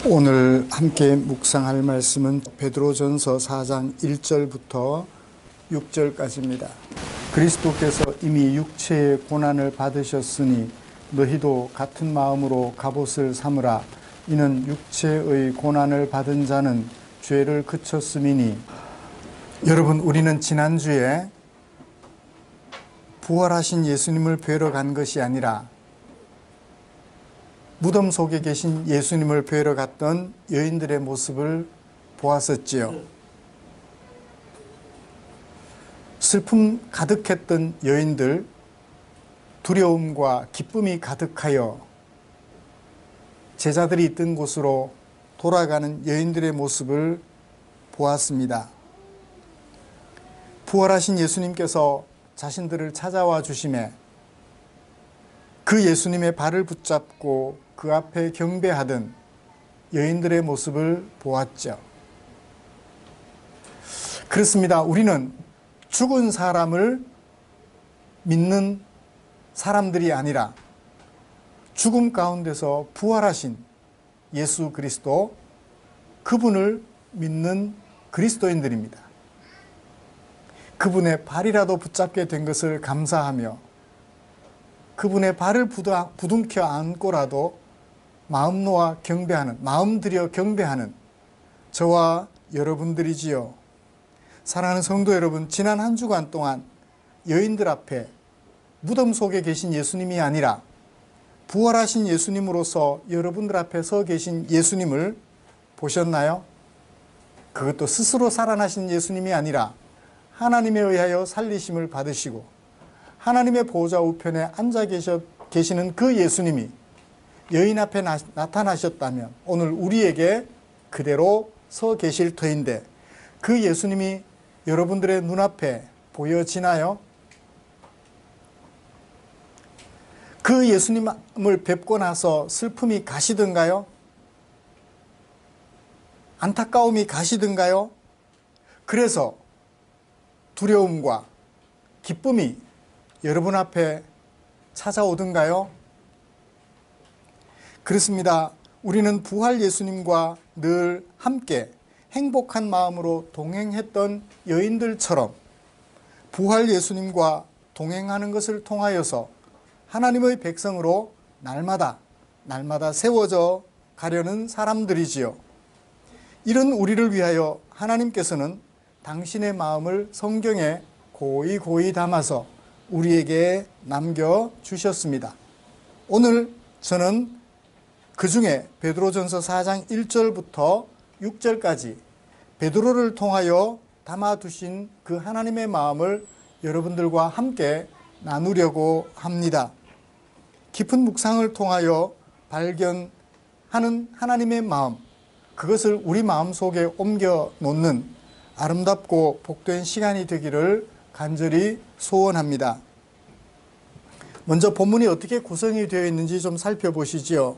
오늘 함께 묵상할 말씀은 베드로전서 4장 1절부터 6절까지입니다. 그리스도께서 이미 육체의 고난을 받으셨으니 너희도 같은 마음으로 갑옷을 삼으라. 이는 육체의 고난을 받은 자는 죄를 그쳤음이니. 여러분, 우리는 지난주에 부활하신 예수님을 뵈러 간 것이 아니라 무덤 속에 계신 예수님을 뵈러 갔던 여인들의 모습을 보았었지요. 슬픔 가득했던 여인들, 두려움과 기쁨이 가득하여 제자들이 있던 곳으로 돌아가는 여인들의 모습을 보았습니다. 부활하신 예수님께서 자신들을 찾아와 주심에 그 예수님의 발을 붙잡고 그 앞에 경배하던 여인들의 모습을 보았죠. 그렇습니다. 우리는 죽은 사람을 믿는 사람들이 아니라 죽음 가운데서 부활하신 예수 그리스도, 그분을 믿는 그리스도인들입니다. 그분의 발이라도 붙잡게 된 것을 감사하며 그분의 발을 부둥켜 안고라도 마음 놓아 경배하는, 마음 들여 경배하는 저와 여러분들이지요. 사랑하는 성도 여러분, 지난 한 주간 동안 여인들 앞에 무덤 속에 계신 예수님이 아니라 부활하신 예수님으로서 여러분들 앞에 서 계신 예수님을 보셨나요? 그것도 스스로 살아나신 예수님이 아니라 하나님에 의하여 살리심을 받으시고 하나님의 보좌 우편에 앉아 계시는 그 예수님이 여인 앞에 나타나셨다면 오늘 우리에게 그대로 서 계실 터인데 그 예수님이 여러분들의 눈앞에 보여지나요? 그 예수님을 뵙고 나서 슬픔이 가시던가요? 안타까움이 가시던가요? 그래서 두려움과 기쁨이 여러분 앞에 찾아오던가요? 그렇습니다. 우리는 부활 예수님과 늘 함께 행복한 마음으로 동행했던 여인들처럼 부활 예수님과 동행하는 것을 통하여서 하나님의 백성으로 날마다 세워져 가려는 사람들이지요. 이런 우리를 위하여 하나님께서는 당신의 마음을 성경에 고이 담아서 우리에게 남겨주셨습니다. 오늘 저는 그 중에 베드로전서 4장 1절부터 6절까지 베드로를 통하여 담아두신 그 하나님의 마음을 여러분들과 함께 나누려고 합니다. 깊은 묵상을 통하여 발견하는 하나님의 마음, 그것을 우리 마음속에 옮겨 놓는 아름답고 복된 시간이 되기를 간절히 소원합니다. 먼저 본문이 어떻게 구성이 되어 있는지 좀 살펴보시지요.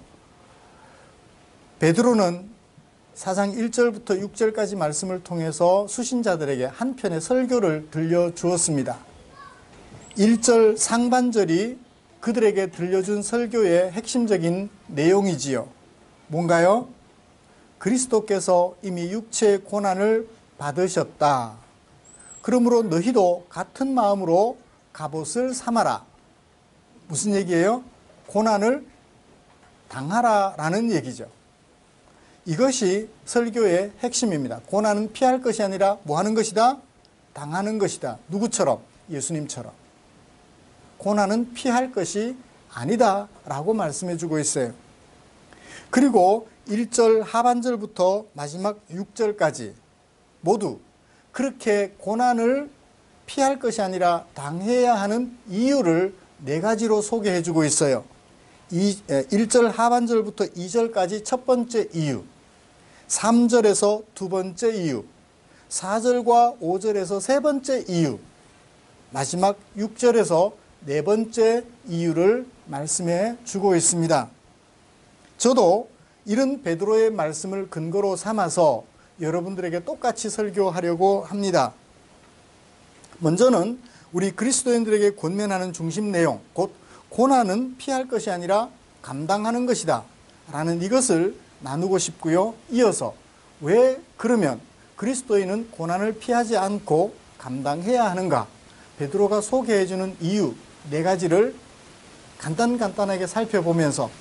베드로는 4장 1절부터 6절까지 말씀을 통해서 수신자들에게 한 편의 설교를 들려주었습니다. 1절 상반절이 그들에게 들려준 설교의 핵심적인 내용이지요. 뭔가요? 그리스도께서 이미 육체의 고난을 받으셨다. 그러므로 너희도 같은 마음으로 갑옷을 삼아라. 무슨 얘기예요? 고난을 당하라라는 얘기죠. 이것이 설교의 핵심입니다. 고난은 피할 것이 아니라 뭐 하는 것이다? 당하는 것이다. 누구처럼? 예수님처럼. 고난은 피할 것이 아니다 라고 말씀해 주고 있어요. 그리고 1절 하반절부터 마지막 6절까지 모두 그렇게 고난을 피할 것이 아니라 당해야 하는 이유를 4가지로 소개해 주고 있어요. 1절 하반절부터 2절까지 첫 번째 이유, 3절에서 두 번째 이유, 4절과 5절에서 세 번째 이유, 마지막 6절에서 네 번째 이유를 말씀해 주고 있습니다. 저도 이런 베드로의 말씀을 근거로 삼아서 여러분들에게 똑같이 설교하려고 합니다. 먼저는 우리 그리스도인들에게 권면하는 중심 내용, 곧 고난은 피할 것이 아니라 감당하는 것이다 라는 이것을 나누고 싶고요. 이어서 왜 그러면 그리스도인은 고난을 피하지 않고 감당해야 하는가? 베드로가 소개해주는 이유 4가지를 간단하게 살펴보면서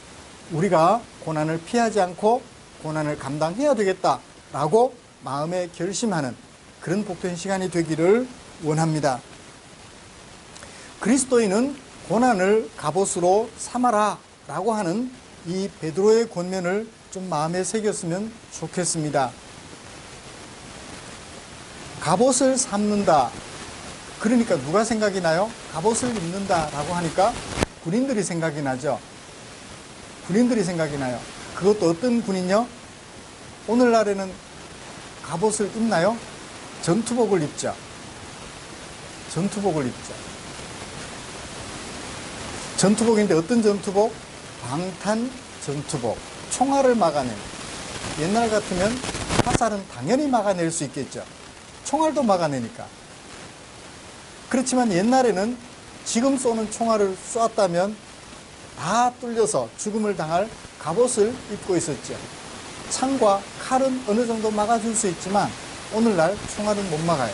우리가 고난을 피하지 않고 고난을 감당해야 되겠다라고 마음에 결심하는 그런 복된 시간이 되기를 원합니다. 그리스도인은 고난을 갑옷으로 삼아라 라고 하는 이 베드로의 권면을 좀 마음에 새겼으면 좋겠습니다. 갑옷을 삼는다. 그러니까 누가 생각이 나요? 갑옷을 입는다 라고 하니까 군인들이 생각이 나죠. 군인들이 생각이 나요. 그것도 어떤 군인요? 오늘날에는 갑옷을 입나요? 전투복을 입죠. 전투복을 입죠. 전투복인데 어떤 전투복? 방탄 전투복. 총알을 막아내는. 옛날 같으면 화살은 당연히 막아낼 수 있겠죠. 총알도 막아내니까. 그렇지만 옛날에는 지금 쏘는 총알을 쏘았다면 다 뚫려서 죽음을 당할 갑옷을 입고 있었죠. 창과 칼은 어느 정도 막아줄 수 있지만 오늘날 총알은 못 막아요.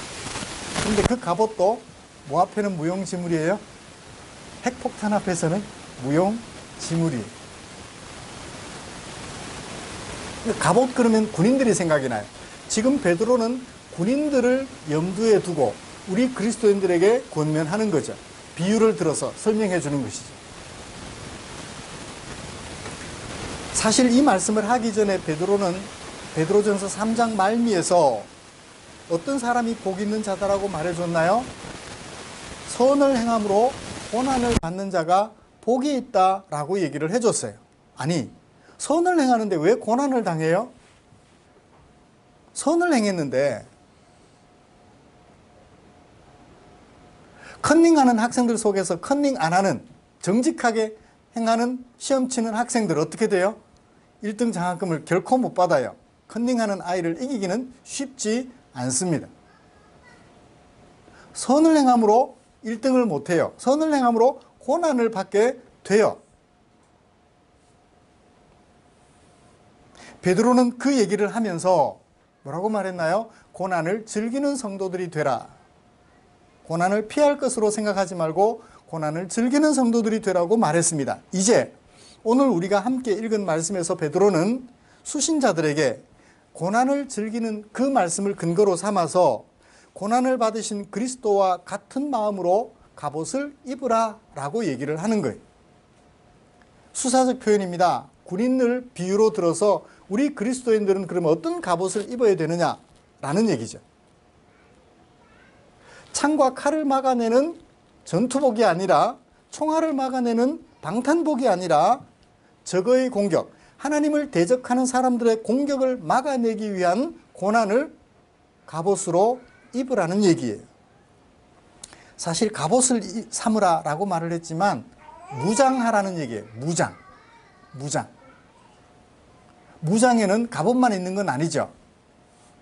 그런데 그 갑옷도 뭐 앞에는 무용지물이에요? 핵폭탄 앞에서는 무용지물이에요. 갑옷 그러면 군인들이 생각이 나요. 지금 베드로는 군인들을 염두에 두고 우리 그리스도인들에게 권면하는 거죠. 비유를 들어서 설명해 주는 것이죠. 사실 이 말씀을 하기 전에 베드로는 베드로전서 3장 말미에서 어떤 사람이 복 있는 자다라고 말해줬나요? 선을 행함으로 고난을 받는 자가 복이 있다라고 얘기를 해줬어요. 아니, 선을 행하는데 왜 고난을 당해요? 선을 행했는데 컨닝하는 학생들 속에서 컨닝 안 하는, 정직하게 행하는, 시험 치는 학생들 어떻게 돼요? 1등 장학금을 결코 못 받아요. 컨닝하는 아이를 이기기는 쉽지 않습니다. 선을 행함으로 1등을 못해요. 선을 행함으로 고난을 받게 돼요. 베드로는 그 얘기를 하면서 뭐라고 말했나요? 고난을 즐기는 성도들이 되라. 고난을 피할 것으로 생각하지 말고 고난을 즐기는 성도들이 되라고 말했습니다. 이제 오늘 우리가 함께 읽은 말씀에서 베드로는 수신자들에게 고난을 즐기는 그 말씀을 근거로 삼아서 고난을 받으신 그리스도와 같은 마음으로 갑옷을 입으라 라고 얘기를 하는 거예요. 수사적 표현입니다. 군인을 비유로 들어서 우리 그리스도인들은 그러면 어떤 갑옷을 입어야 되느냐라는 얘기죠. 창과 칼을 막아내는 전투복이 아니라, 총알을 막아내는 방탄복이 아니라 적의 공격, 하나님을 대적하는 사람들의 공격을 막아내기 위한 고난을 갑옷으로 입으라는 얘기예요. 사실 갑옷을 삼으라 라고 말을 했지만 무장하라는 얘기예요. 무장에는 갑옷만 있는 건 아니죠.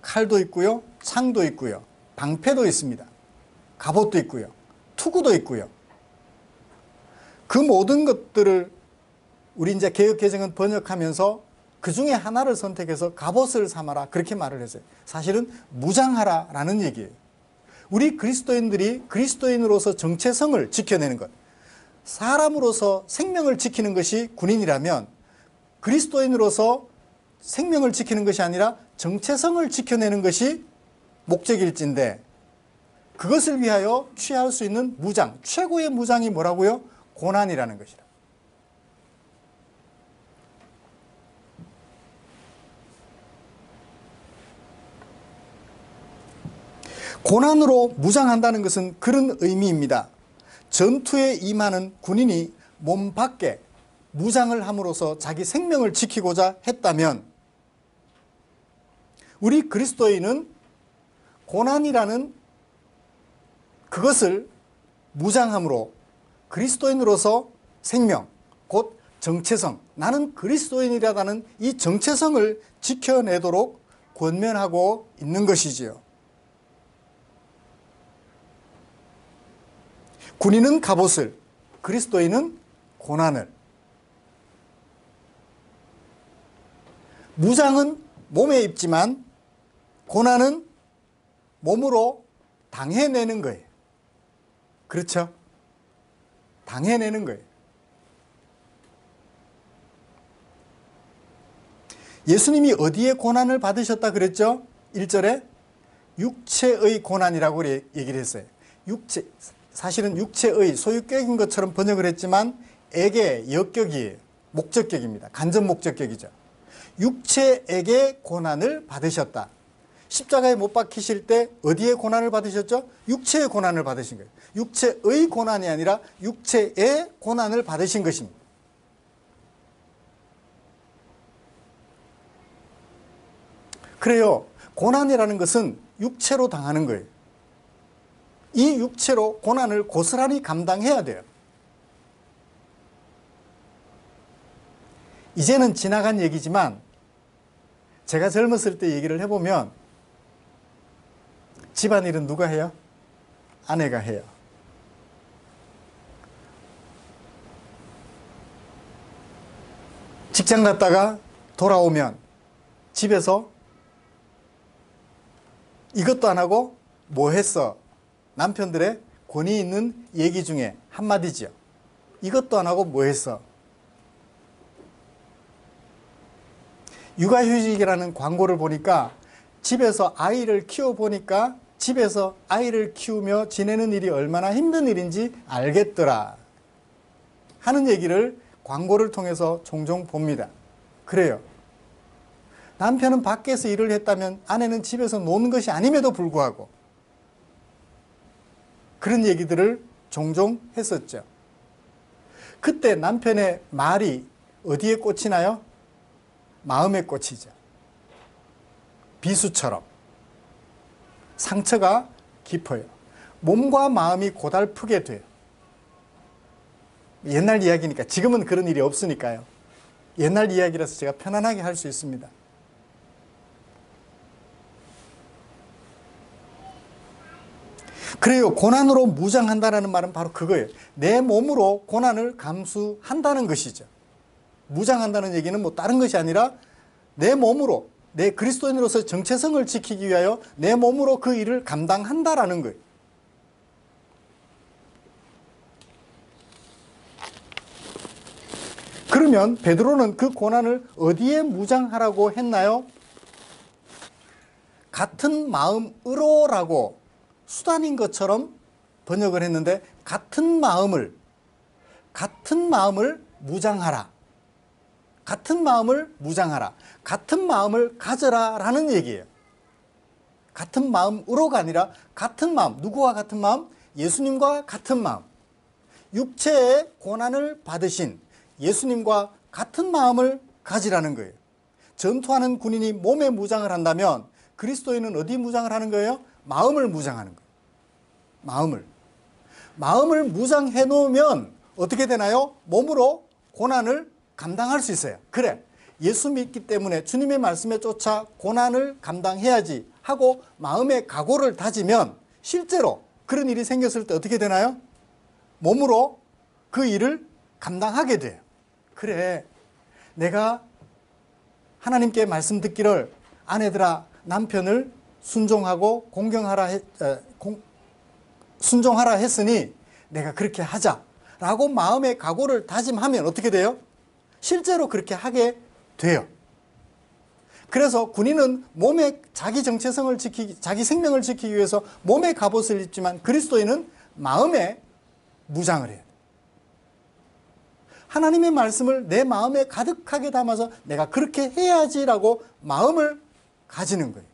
칼도 있고요, 창도 있고요, 방패도 있습니다. 갑옷도 있고요, 투구도 있고요. 그 모든 것들을 우리 이제 개역개정은 번역하면서 그 중에 하나를 선택해서 갑옷을 삼아라 그렇게 말을 했어요. 사실은 무장하라 라는 얘기예요. 우리 그리스도인들이 그리스도인으로서 정체성을 지켜내는 것, 사람으로서 생명을 지키는 것이 군인이라면 그리스도인으로서 생명을 지키는 것이 아니라 정체성을 지켜내는 것이 목적일진데, 그것을 위하여 취할 수 있는 무장, 최고의 무장이 뭐라고요? 고난이라는 것이라. 고난으로 무장한다는 것은 그런 의미입니다. 전투에 임하는 군인이 몸 밖에 무장을 함으로써 자기 생명을 지키고자 했다면, 우리 그리스도인은 고난이라는 그것을 무장함으로 그리스도인으로서 생명, 곧 정체성, 나는 그리스도인이라는 이 정체성을 지켜내도록 권면하고 있는 것이지요. 군인은 갑옷을, 그리스도인은 고난을. 무장은 몸에 입지만 고난은 몸으로 당해내는 거예요. 그렇죠? 당해내는 거예요. 예수님이 어디에 고난을 받으셨다 그랬죠? 1절에 육체의 고난이라고 얘기를 했어요. 사실은 육체의 소유격인 것처럼 번역을 했지만 에게 역격이에요. 목적격입니다. 간접 목적격이죠. 육체에게 고난을 받으셨다. 십자가에 못 박히실 때 어디에 고난을 받으셨죠? 육체의 고난을 받으신 거예요. 육체의 고난이 아니라 육체의 고난을 받으신 것입니다. 그래요. 고난이라는 것은 육체로 당하는 거예요. 이 육체로 고난을 고스란히 감당해야 돼요. 이제는 지나간 얘기지만 제가 젊었을 때 얘기를 해보면 집안일은 누가 해요? 아내가 해요. 직장 갔다가 돌아오면 집에서 이것도 안 하고 뭐 했어? 남편들의 권위 있는 얘기 중에 한마디죠. 이것도 안 하고 뭐 했어? 육아휴직이라는 광고를 보니까 집에서 아이를 키워보니까 집에서 아이를 키우며 지내는 일이 얼마나 힘든 일인지 알겠더라 하는 얘기를 광고를 통해서 종종 봅니다. 그래요. 남편은 밖에서 일을 했다면 아내는 집에서 노는 것이 아님에도 불구하고 그런 얘기들을 종종 했었죠. 그때 남편의 말이 어디에 꽂히나요? 마음에 꽂히죠. 비수처럼 상처가 깊어요. 몸과 마음이 고달프게 돼요. 옛날 이야기니까 지금은 그런 일이 없으니까요. 옛날 이야기라서 제가 편안하게 할 수 있습니다. 그래요. 고난으로 무장한다는 말은 바로 그거예요. 내 몸으로 고난을 감수한다는 것이죠. 무장한다는 얘기는 뭐 다른 것이 아니라 내 몸으로 내 그리스도인으로서 정체성을 지키기 위하여 내 몸으로 그 일을 감당한다라는 거예요. 그러면 베드로는 그 고난을 어디에 무장하라고 했나요? 같은 마음으로라고 수단인 것처럼 번역을 했는데 같은 마음을 무장하라. 같은 마음을 무장하라. 같은 마음을 가져라 라는 얘기예요. 같은 마음으로가 아니라 같은 마음. 누구와 같은 마음? 예수님과 같은 마음. 육체의 고난을 받으신 예수님과 같은 마음을 가지라는 거예요. 전투하는 군인이 몸에 무장을 한다면 그리스도인은 어디 무장을 하는 거예요? 마음을 무장하는 거예요. 마음을 무장해 놓으면 어떻게 되나요? 몸으로 고난을 감당할 수 있어요. 그래, 예수 믿기 때문에 주님의 말씀에 쫓아 고난을 감당해야지 하고 마음의 각오를 다지면 실제로 그런 일이 생겼을 때 어떻게 되나요? 몸으로 그 일을 감당하게 돼요. 그래, 내가 하나님께 말씀 듣기를 아내들아 남편을 순종하고 순종하라 했으니 내가 그렇게 하자라고 마음의 각오를 다짐하면 어떻게 돼요? 실제로 그렇게 하게 돼요. 그래서 군인은 몸의 자기 정체성을 자기 생명을 지키기 위해서 몸의 갑옷을 입지만 그리스도인은 마음의 무장을 해요. 하나님의 말씀을 내 마음에 가득하게 담아서 내가 그렇게 해야지라고 마음을 가지는 거예요.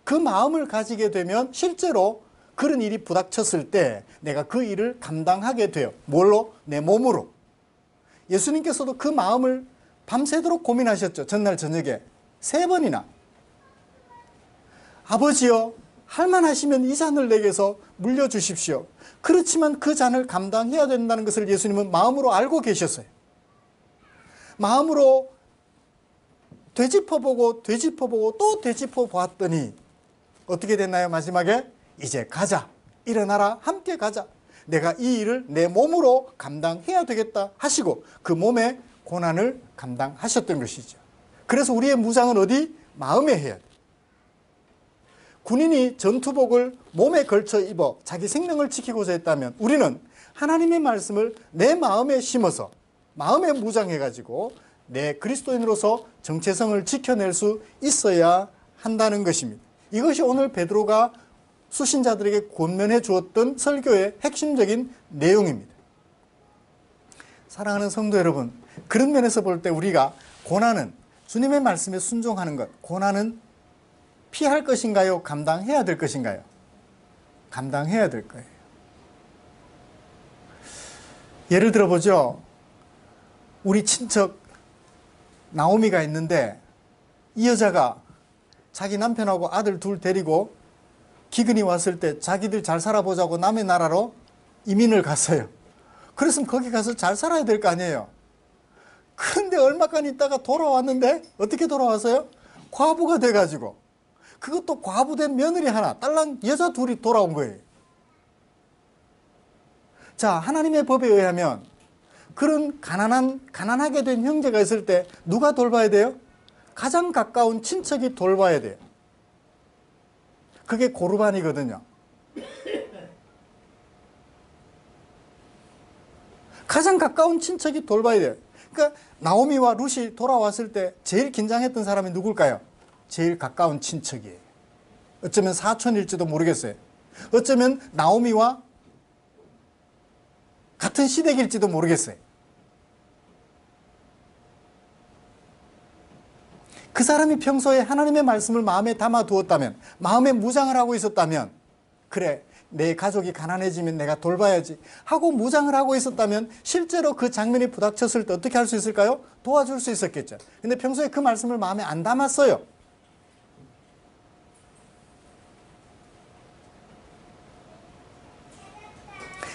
그 마음을 가지게 되면 실제로 그런 일이 부닥쳤을 때 내가 그 일을 감당하게 돼요. 뭘로? 내 몸으로. 예수님께서도 그 마음을 밤새도록 고민하셨죠. 전날 저녁에 3번이나. 아버지여, 할만하시면 이 잔을 내게서 물려주십시오. 그렇지만 그 잔을 감당해야 된다는 것을 예수님은 마음으로 알고 계셨어요. 마음으로 되짚어보고 또 되짚어보았더니 어떻게 됐나요? 마지막에 이제 가자. 일어나라. 함께 가자. 내가 이 일을 내 몸으로 감당해야 되겠다 하시고 그 몸의 고난을 감당하셨던 것이죠. 그래서 우리의 무장은 어디? 마음에 해야 돼. 군인이 전투복을 몸에 걸쳐 입어 자기 생명을 지키고자 했다면 우리는 하나님의 말씀을 내 마음에 심어서 마음에 무장해가지고 내 그리스도인으로서 정체성을 지켜낼 수 있어야 한다는 것입니다. 이것이 오늘 베드로가 수신자들에게 권면해 주었던 설교의 핵심적인 내용입니다. 사랑하는 성도 여러분, 그런 면에서 볼 때 우리가 고난은 주님의 말씀에 순종하는 것, 고난은 피할 것인가요? 감당해야 될 것인가요? 감당해야 될 거예요. 예를 들어보죠. 우리 친척 나오미가 있는데 이 여자가 자기 남편하고 아들 둘 데리고 기근이 왔을 때 자기들 잘 살아보자고 남의 나라로 이민을 갔어요. 그랬으면 거기 가서 잘 살아야 될 거 아니에요. 그런데 얼마간 있다가 돌아왔는데 어떻게 돌아왔어요? 과부가 돼가지고, 그것도 과부된 며느리 하나, 딸랑 여자 둘이 돌아온 거예요. 자, 하나님의 법에 의하면 그런 가난하게 된 형제가 있을 때 누가 돌봐야 돼요? 가장 가까운 친척이 돌봐야 돼요. 그게 고르반이거든요. 가장 가까운 친척이 돌봐야 돼요. 그러니까 나오미와 룻이 돌아왔을 때 제일 긴장했던 사람이 누굴까요? 제일 가까운 친척이에요. 어쩌면 사촌일지도 모르겠어요. 어쩌면 나오미와 같은 시댁일지도 모르겠어요. 그 사람이 평소에 하나님의 말씀을 마음에 담아 두었다면, 마음에 무장을 하고 있었다면, 그래, 내 가족이 가난해지면 내가 돌봐야지 하고 무장을 하고 있었다면 실제로 그 장면이 부닥쳤을 때 어떻게 할 수 있을까요? 도와줄 수 있었겠죠. 근데 평소에 그 말씀을 마음에 안 담았어요.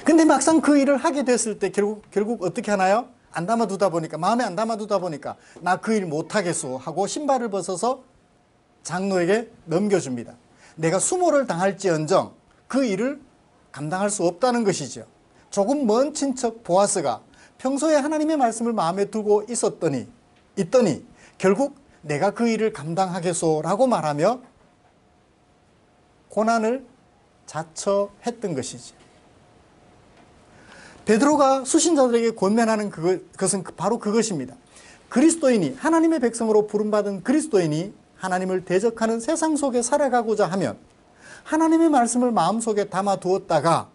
근데 막상 그 일을 하게 됐을 때 결국 어떻게 하나요? 안 담아두다 보니까, 마음에 안 담아두다 보니까 나 그 일 못하겠소 하고 신발을 벗어서 장로에게 넘겨줍니다. 내가 수모를 당할지언정 그 일을 감당할 수 없다는 것이죠. 조금 먼 친척 보아스가 평소에 하나님의 말씀을 마음에 두고 있더니 결국 내가 그 일을 감당하겠소라고 말하며 고난을 자처했던 것이죠. 베드로가 수신자들에게 권면하는 그것은 바로 그것입니다. 그리스도인이, 하나님의 백성으로 부름받은 그리스도인이 하나님을 대적하는 세상 속에 살아가고자 하면 하나님의 말씀을 마음속에 담아두었다가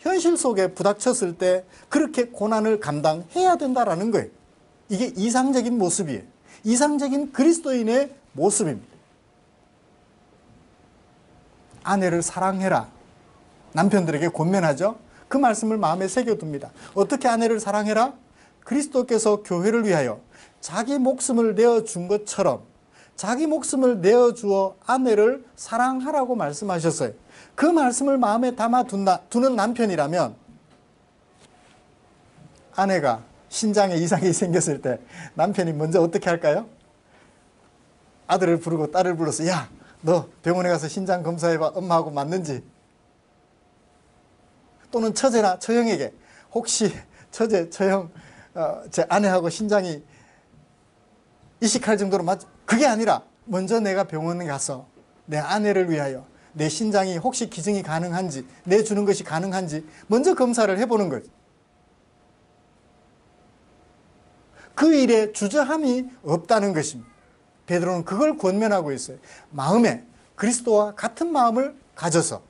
현실 속에 부닥쳤을 때 그렇게 고난을 감당해야 된다는 거예요. 이게 이상적인 모습이에요. 이상적인 그리스도인의 모습입니다. 아내를 사랑해라. 남편들에게 권면하죠. 그 말씀을 마음에 새겨둡니다. 어떻게 아내를 사랑해라? 그리스도께서 교회를 위하여 자기 목숨을 내어준 것처럼 자기 목숨을 내어주어 아내를 사랑하라고 말씀하셨어요. 그 말씀을 마음에 담아두는 남편이라면 아내가 신장에 이상이 생겼을 때 남편이 먼저 어떻게 할까요? 아들을 부르고 딸을 불러서 야, 너 병원에 가서 신장 검사해봐. 엄마하고 맞는지. 또는 처제나 처형에게 혹시 처제, 처형, 제 아내하고 신장이 이식할 정도로 그게 아니라 먼저 내가 병원에 가서 내 아내를 위하여 내 신장이 혹시 기증이 가능한지, 내주는 것이 가능한지 먼저 검사를 해보는 거죠. 그 일에 주저함이 없다는 것입니다. 베드로는 그걸 권면하고 있어요. 마음에 그리스도와 같은 마음을 가져서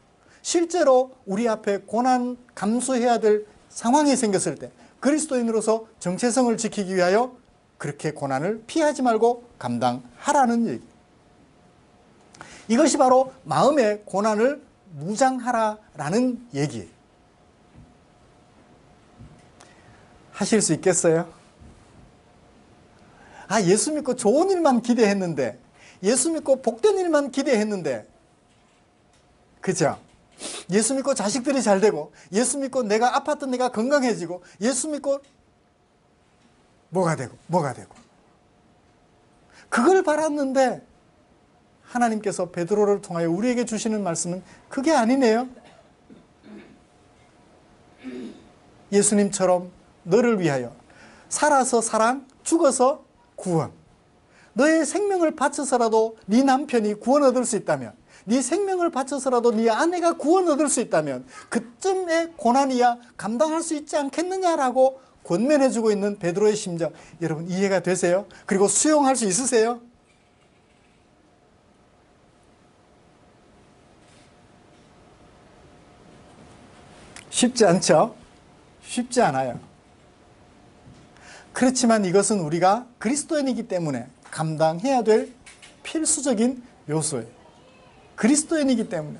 실제로 우리 앞에 고난 감수해야 될 상황이 생겼을 때 그리스도인으로서 정체성을 지키기 위하여 그렇게 고난을 피하지 말고 감당하라는 얘기. 이것이 바로 마음의 고난을 무장하라라는 얘기예요. 하실 수 있겠어요? 예수 믿고 좋은 일만 기대했는데, 예수 믿고 복된 일만 기대했는데, 그죠? 예수 믿고 자식들이 잘 되고, 예수 믿고 내가 아팠던 내가 건강해지고, 예수 믿고 뭐가 되고 그걸 바랐는데 하나님께서 베드로를 통하여 우리에게 주시는 말씀은 그게 아니네요. 예수님처럼 너를 위하여 살아서 사랑, 죽어서 구원, 너의 생명을 바쳐서라도 네 남편이 구원 얻을 수 있다면, 네 생명을 바쳐서라도 네 아내가 구원 얻을 수 있다면 그쯤의 고난이야 감당할 수 있지 않겠느냐라고 권면해주고 있는 베드로의 심정, 여러분 이해가 되세요? 그리고 수용할 수 있으세요? 쉽지 않죠? 쉽지 않아요. 그렇지만 이것은 우리가 그리스도인이기 때문에 감당해야 될 필수적인 요소예요. 그리스도인이기 때문에.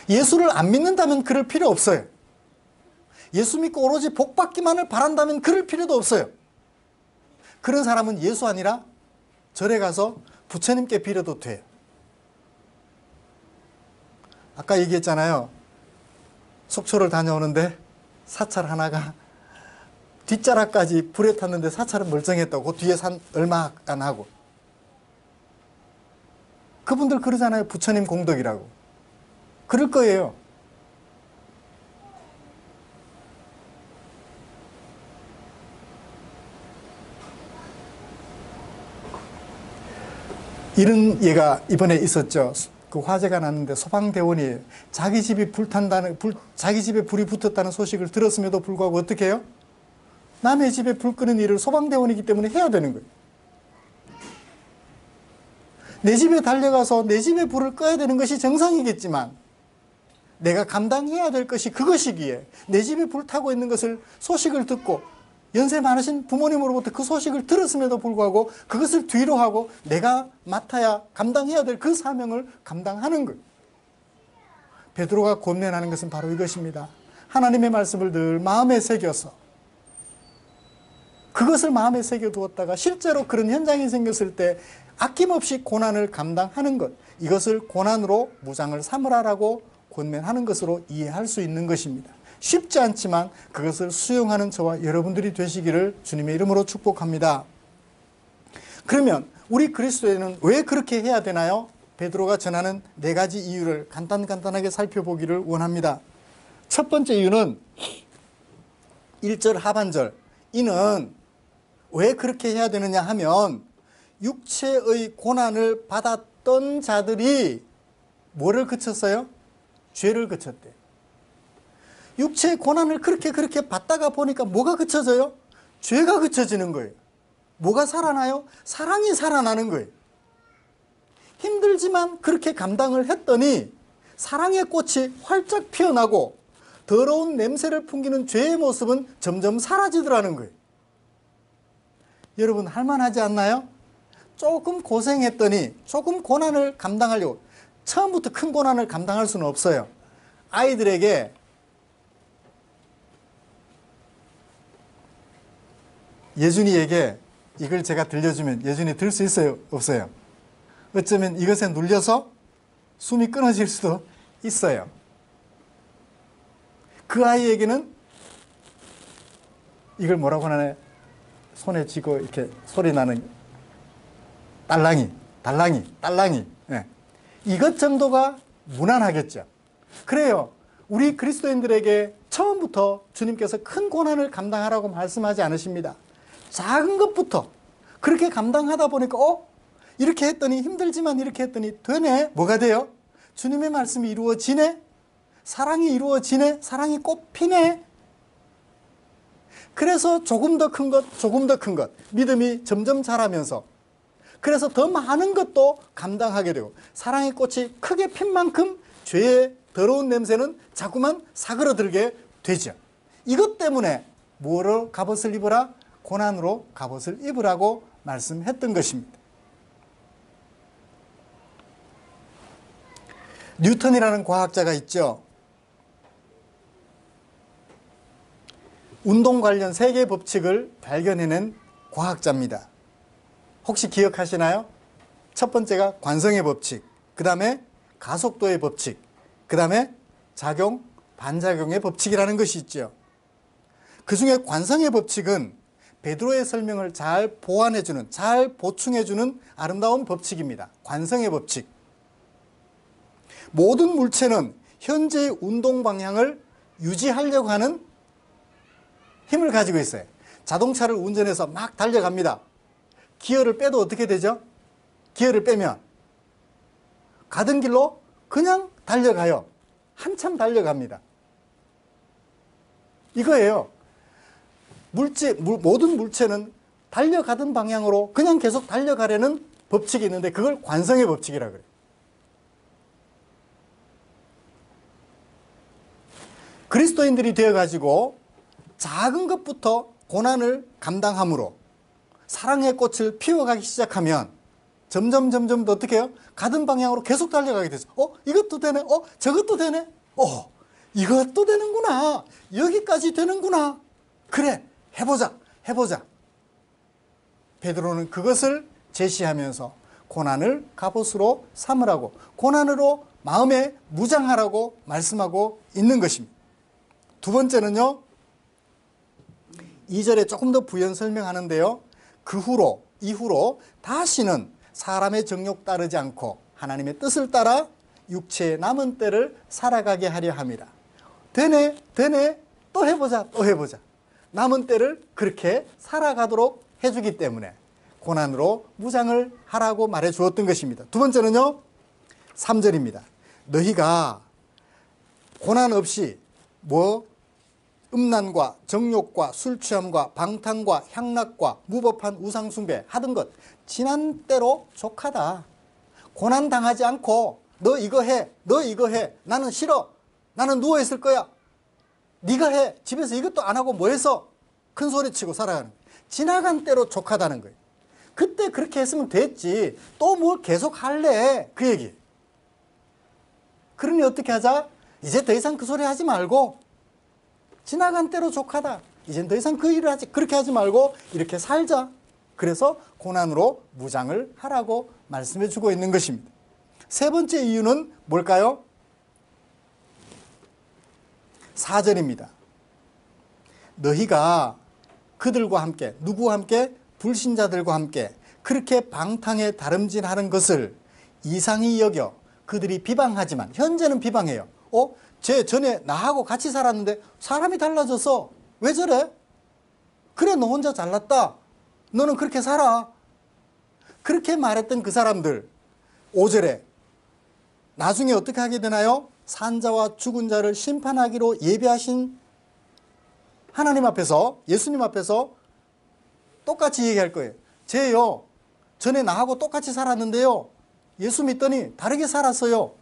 예수를 안 믿는다면 그럴 필요 없어요. 예수 믿고 오로지 복 받기만을 바란다면 그럴 필요도 없어요. 그런 사람은 예수 아니라 절에 가서 부처님께 빌어도 돼요. 아까 얘기했잖아요. 속초를 다녀오는데 사찰 하나가 뒷자락까지 불에 탔는데 사찰은 멀쩡했다고. 그 뒤에 산 얼마 안 하고. 그분들 그러잖아요. 부처님 공덕이라고. 그럴 거예요. 이런 예가 이번에 있었죠. 그 화재가 났는데 소방대원이 자기 집이 자기 집에 불이 붙었다는 소식을 들었음에도 불구하고 어떻게 해요? 남의 집에 불 끄는 일을 소방대원이기 때문에 해야 되는 거예요. 내 집에 달려가서 내 집에 불을 꺼야 되는 것이 정상이겠지만 내가 감당해야 될 것이 그것이기에 내 집에 불 타고 있는 것을 소식을 듣고 연세 많으신 부모님으로부터 그 소식을 들었음에도 불구하고 그것을 뒤로 하고 내가 맡아야 감당해야 될 그 사명을 감당하는 것. 베드로가 권면하는 것은 바로 이것입니다. 하나님의 말씀을 늘 마음에 새겨서 그것을 마음에 새겨두었다가 실제로 그런 현장이 생겼을 때 아낌없이 고난을 감당하는 것, 이것을 고난으로 무장을 삼으라라고 권면하는 것으로 이해할 수 있는 것입니다. 쉽지 않지만 그것을 수용하는 저와 여러분들이 되시기를 주님의 이름으로 축복합니다. 그러면 우리 그리스도인은 왜 그렇게 해야 되나요? 베드로가 전하는 4가지 이유를 간단하게 살펴보기를 원합니다. 첫 번째 이유는 1절 하반절, 이는 왜 그렇게 해야 되느냐 하면 육체의 고난을 받았던 자들이 뭐를 그쳤어요? 죄를 그쳤대. 육체의 고난을 그렇게 받다가 보니까 뭐가 그쳐져요? 죄가 그쳐지는 거예요. 뭐가 살아나요? 사랑이 살아나는 거예요. 힘들지만 그렇게 감당을 했더니 사랑의 꽃이 활짝 피어나고 더러운 냄새를 풍기는 죄의 모습은 점점 사라지더라는 거예요. 여러분 할만하지 않나요? 조금 고생했더니 조금 고난을 감당하려고, 처음부터 큰 고난을 감당할 수는 없어요. 아이들에게 예준이에게 이걸 제가 들려주면 예준이 들 수 있어요? 없어요? 어쩌면 이것에 눌려서 숨이 끊어질 수도 있어요. 그 아이에게는 이걸 뭐라고 하나요? 손에 쥐고 이렇게 소리 나는 딸랑이. 네. 이것 정도가 무난하겠죠. 그래요. 우리 그리스도인들에게 처음부터 주님께서 큰 고난을 감당하라고 말씀하지 않으십니다. 작은 것부터 그렇게 감당하다 보니까 이렇게 했더니 힘들지만 이렇게 했더니 되네. 뭐가 돼요? 주님의 말씀이 이루어지네. 사랑이 이루어지네. 사랑이 꽃피네. 그래서 조금 더 큰 것 믿음이 점점 자라면서 그래서 더 많은 것도 감당하게 되고 사랑의 꽃이 크게 핀 만큼 죄의 더러운 냄새는 자꾸만 사그러들게 되죠. 이것 때문에 뭐로 갑옷을 입으라? 고난으로 갑옷을 입으라고 말씀했던 것입니다. 뉴턴이라는 과학자가 있죠. 운동 관련 세계 법칙을 발견해낸 과학자입니다. 혹시 기억하시나요? 첫 번째가 관성의 법칙, 그 다음에 가속도의 법칙, 그 다음에 작용, 반작용의 법칙이라는 것이 있죠. 그 중에 관성의 법칙은 베드로의 설명을 잘 보완해주는, 잘 보충해주는 아름다운 법칙입니다. 관성의 법칙. 모든 물체는 현재의 운동 방향을 유지하려고 하는 힘을 가지고 있어요. 자동차를 운전해서 막 달려갑니다. 기어를 빼도 어떻게 되죠? 기어를 빼면 가던 길로 그냥 달려가요. 한참 달려갑니다. 이거예요. 모든 물체는 달려가던 방향으로 그냥 계속 달려가려는 법칙이 있는데 그걸 관성의 법칙이라고 그래요. 그리스도인들이 되어가지고 작은 것부터 고난을 감당함으로 사랑의 꽃을 피워가기 시작하면 점점 더 어떻게 해요? 가던 방향으로 계속 달려가게 되죠. 이것도 되네. 저것도 되네. 이것도 되는구나. 여기까지 되는구나. 그래, 해보자. 베드로는 그것을 제시하면서 고난을 갑옷으로 삼으라고, 고난으로 마음에 무장하라고 말씀하고 있는 것입니다. 두 번째는요, 2절에 조금 더 부연 설명하는데요. 이후로 다시는 사람의 정욕 따르지 않고 하나님의 뜻을 따라 육체의 남은 때를 살아가게 하려 함이라. 되네. 또 해보자. 남은 때를 그렇게 살아가도록 해주기 때문에 고난으로 무장을 하라고 말해 주었던 것입니다. 두 번째는요, 3절입니다. 너희가 고난 없이 음란과 정욕과 술취함과 방탕과 향락과 무법한 우상숭배 하던 것 지난 때로 족하다. 고난 당하지 않고 너 이거 해. 나는 싫어. 나는 누워있을 거야. 네가 해. 집에서 이것도 안 하고 뭐해서 큰 소리치고 살아가는 거예요. 지나간 때로 족하다는 거예요. 그때 그렇게 했으면 됐지. 또 뭘 계속 할래. 그 얘기. 그러니 어떻게 하자? 이제 더 이상 그 소리 하지 말고 지나간 때로 족하다. 이젠 더 이상 그 일을 그렇게 하지 말고 이렇게 살자. 그래서 고난으로 무장을 하라고 말씀해 주고 있는 것입니다. 세 번째 이유는 뭘까요? 4절입니다. 너희가 그들과 함께, 누구와 함께? 불신자들과 함께 그렇게 방탕에 다름질하는 것을 이상히 여겨 그들이 비방하지만, 현재는 비방해요. 쟤 전에 나하고 같이 살았는데 사람이 달라졌어. 왜 저래? 그래, 너 혼자 잘났다. 너는 그렇게 살아. 그렇게 말했던 그 사람들, 5절에 나중에 어떻게 하게 되나요? 산자와 죽은 자를 심판하기로 예비하신 하나님 앞에서, 예수님 앞에서 똑같이 얘기할 거예요. 쟤요, 전에 나하고 똑같이 살았는데요, 예수 믿더니 다르게 살았어요.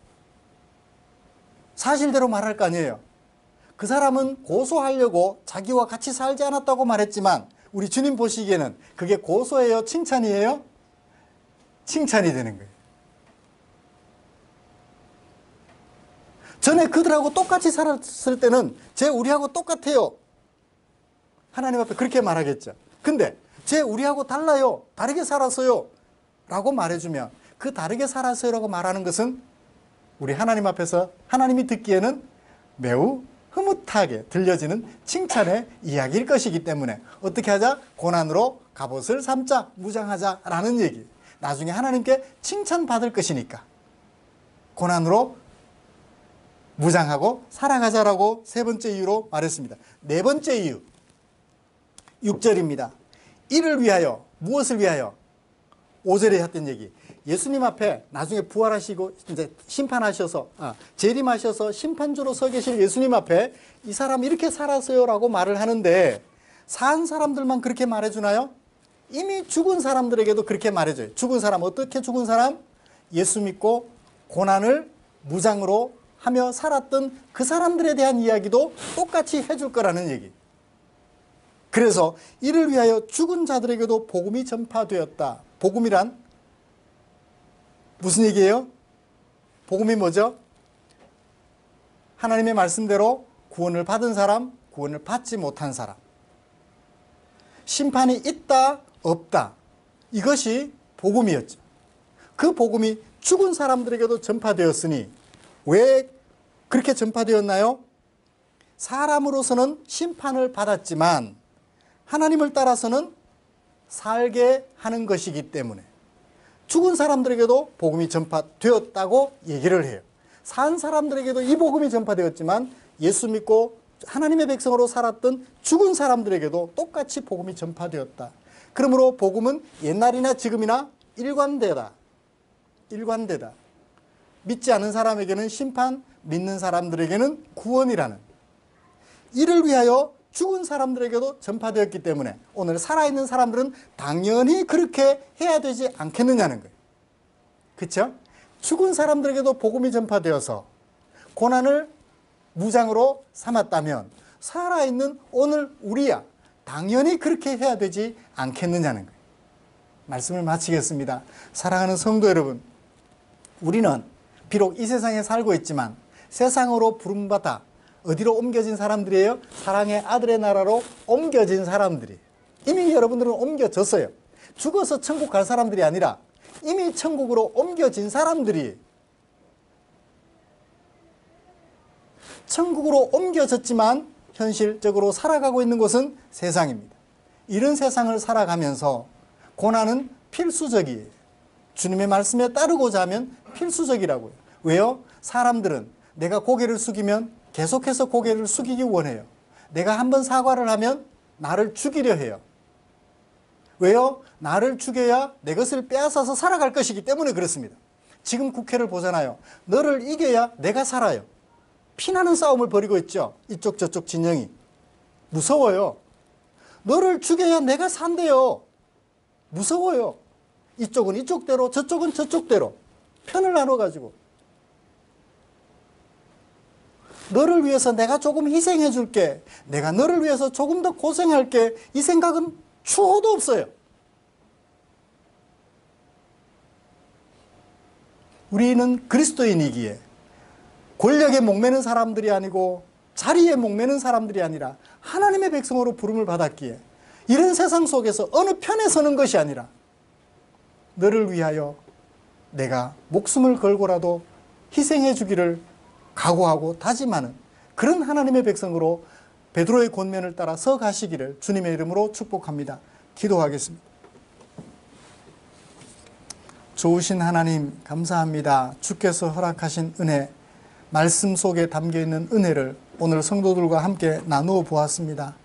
사실대로 말할 거 아니에요. 그 사람은 고소하려고 자기와 같이 살지 않았다고 말했지만 우리 주님 보시기에는 그게 고소예요? 칭찬이에요? 칭찬이 되는 거예요. 전에 그들하고 똑같이 살았을 때는 쟤 우리하고 똑같아요. 하나님 앞에 그렇게 말하겠죠. 근데 쟤 우리하고 달라요. 다르게 살았어요. 라고 말해주면 그 다르게 살았어요 라고 말하는 것은 우리 하나님 앞에서 하나님이 듣기에는 매우 흐뭇하게 들려지는 칭찬의 이야기일 것이기 때문에 어떻게 하자? 고난으로 갑옷을 삼자, 무장하자라는 얘기. 나중에 하나님께 칭찬받을 것이니까 고난으로 무장하고 살아가자라고 세 번째 이유로 말했습니다. 네 번째 이유, 6절입니다. 이를 위하여, 무엇을 위하여? 5절에 했던 얘기. 예수님 앞에 나중에 부활하시고 이제 심판하셔서 재림하셔서 심판주로 서 계실 예수님 앞에 이 사람 이렇게 살았어요 라고 말을 하는데 산 사람들만 그렇게 말해주나요? 이미 죽은 사람들에게도 그렇게 말해줘요. 죽은 사람, 어떻게 죽은 사람? 예수 믿고 고난을 무장으로 하며 살았던 그 사람들에 대한 이야기도 똑같이 해줄 거라는 얘기. 그래서 이를 위하여 죽은 자들에게도 복음이 전파되었다. 복음이란 무슨 얘기예요? 복음이 뭐죠? 하나님의 말씀대로 구원을 받은 사람, 구원을 받지 못한 사람. 심판이 있다, 없다. 이것이 복음이었죠. 그 복음이 죽은 사람들에게도 전파되었으니 왜 그렇게 전파되었나요? 사람으로서는 심판을 받았지만 하나님을 따라서는 살게 하는 것이기 때문에 죽은 사람들에게도 복음이 전파되었다고 얘기를 해요. 산 사람들에게도 이 복음이 전파되었지만 예수 믿고 하나님의 백성으로 살았던 죽은 사람들에게도 똑같이 복음이 전파되었다. 그러므로 복음은 옛날이나 지금이나 일관되다. 일관되다. 믿지 않은 사람에게는 심판, 믿는 사람들에게는 구원이라는, 이를 위하여 죽은 사람들에게도 전파되었기 때문에 오늘 살아있는 사람들은 당연히 그렇게 해야 되지 않겠느냐는 거예요. 그렇죠? 죽은 사람들에게도 복음이 전파되어서 고난을 무장으로 삼았다면 살아있는 오늘 우리야 당연히 그렇게 해야 되지 않겠느냐는 거예요. 말씀을 마치겠습니다. 사랑하는 성도 여러분, 우리는 비록 이 세상에 살고 있지만 세상으로 부름받아 어디로 옮겨진 사람들이에요? 사랑의 아들의 나라로 옮겨진 사람들이. 이미 여러분들은 옮겨졌어요. 죽어서 천국 갈 사람들이 아니라 이미 천국으로 옮겨진 사람들이, 천국으로 옮겨졌지만 현실적으로 살아가고 있는 곳은 세상입니다. 이런 세상을 살아가면서 고난은 필수적이에요. 주님의 말씀에 따르고자 하면 필수적이라고요. 왜요? 사람들은 내가 고개를 숙이면 계속해서 고개를 숙이기 원해요. 내가 한번 사과를 하면 나를 죽이려 해요. 왜요? 나를 죽여야 내 것을 빼앗아서 살아갈 것이기 때문에 그렇습니다. 지금 국회를 보잖아요. 너를 이겨야 내가 살아요. 피나는 싸움을 벌이고 있죠. 이쪽 저쪽 진영이. 무서워요. 너를 죽여야 내가 산대요. 무서워요. 이쪽은 이쪽대로 저쪽은 저쪽대로 편을 나눠가지고 너를 위해서 내가 조금 희생해 줄게, 내가 너를 위해서 조금 더 고생할게, 이 생각은 추호도 없어요. 우리는 그리스도인이기에 권력에 목매는 사람들이 아니고 자리에 목매는 사람들이 아니라 하나님의 백성으로 부름을 받았기에 이런 세상 속에서 어느 편에 서는 것이 아니라 너를 위하여 내가 목숨을 걸고라도 희생해 주기를 각오하고 다짐하는 그런 하나님의 백성으로 베드로의 권면을 따라 서 가시기를 주님의 이름으로 축복합니다. 기도하겠습니다. 좋으신 하나님 감사합니다. 주께서 허락하신 은혜, 말씀 속에 담겨있는 은혜를 오늘 성도들과 함께 나누어 보았습니다.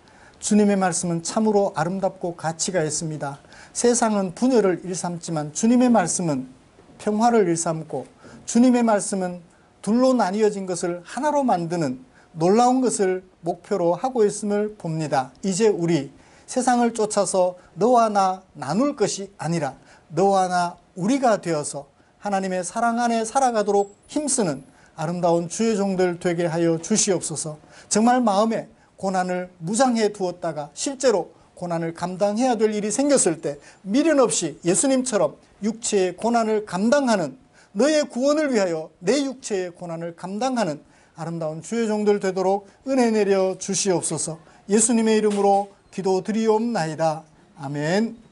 주님의 말씀은 참으로 아름답고 가치가 있습니다. 세상은 분열을 일삼지만 주님의 말씀은 평화를 일삼고 주님의 말씀은 둘로 나뉘어진 것을 하나로 만드는 놀라운 것을 목표로 하고 있음을 봅니다. 이제 우리 세상을 쫓아서 너와 나 나눌 것이 아니라 너와 나 우리가 되어서 하나님의 사랑 안에 살아가도록 힘쓰는 아름다운 주의 종들 되게 하여 주시옵소서. 정말 마음에 고난을 무장해 두었다가 실제로 고난을 감당해야 될 일이 생겼을 때 미련 없이 예수님처럼 육체의 고난을 감당하는, 너의 구원을 위하여 내 육체의 고난을 감당하는 아름다운 주의 종들 되도록 은혜 내려 주시옵소서. 예수님의 이름으로 기도드리옵나이다. 아멘.